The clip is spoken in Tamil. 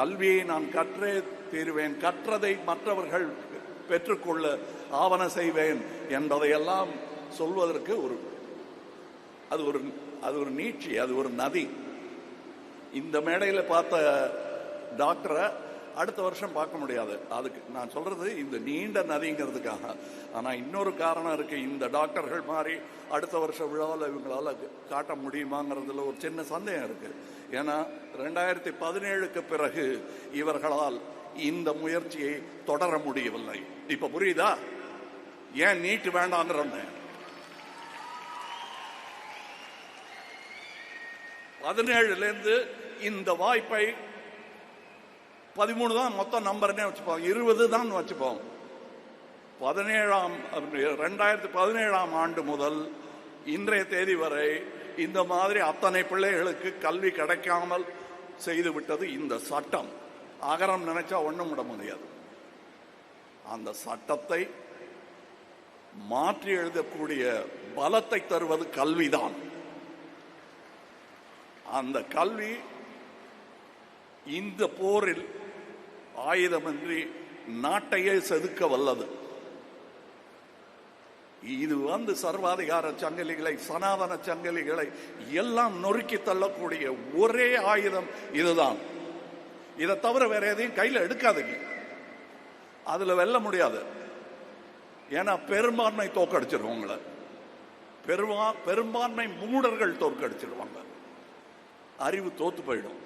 கல்வியை நான் கற்றே தீருவேன், கற்றதை மற்றவர்கள் பெற்றுக்கொள்ள ஆவண செய்வேன் என்பதையெல்லாம் சொல்வதற்கு அது ஒரு நீட்சி, அது ஒரு நதி. இந்த மேடையில் பார்த்த டாக்டரை அடுத்த வருஷம் பார்க்க முடியாது. அதுக்கு நான் சொல்றது இந்த நீண்ட நதிங்கிறதுக்காக. ஆனால் இன்னொரு காரணம் இருக்கு. இந்த டாக்டர்கள் மாதிரி அடுத்த வருஷம் விழாவில் இவங்களால காட்ட முடியுமாங்கிறதுல ஒரு சின்ன சந்தேகம் இருக்கு. ஏன்னா 2017க்கு பிறகு இவர்களால் இந்த முயற்சியை தொடர முடியவில்லை. இப்ப புரியுதா ஏன் நீட் வேண்டாங்கிறோன்னு? 17லேருந்து இந்த வாய்ப்பை 13 தான் மொத்தம் நம்பர்னே வச்சுப்போம், 20 தான் வச்சுப்போம். 2017ஆம் ஆண்டு முதல் இன்றைய தேதி வரை இந்த மாதிரி அத்தனை பிள்ளைகளுக்கு கல்வி கிடைக்காமல் செய்து விட்டது இந்த சட்டம். அகரம் நினைச்சா ஒண்ணும் விட முடியாது. அந்த சட்டத்தை மாற்றி எழுதக்கூடிய பலத்தை தருவது கல்விதான். அந்த கல்வி இந்த போரில் ஆயுதமின்றி நாட்டையே செதுக்க வல்லது. இது சர்வாதிகார சங்கிலிகளை, சனாதன சங்கிலிகளை எல்லாம் நொறுக்கி தள்ளக்கூடிய ஒரே ஆயுதம் இதுதான். இதை தவிர வேற எதையும் கையில் எடுக்காதீங்க. அதுல வெல்ல முடியாது. ஏன்னா பெரும்பான்மை தோக்கடிச்சிருவாங்க. பெரும்பான்மை மூடர்கள் தோற்கடிச்சிருவாங்க. அறிவு தோத்து போயிடும்.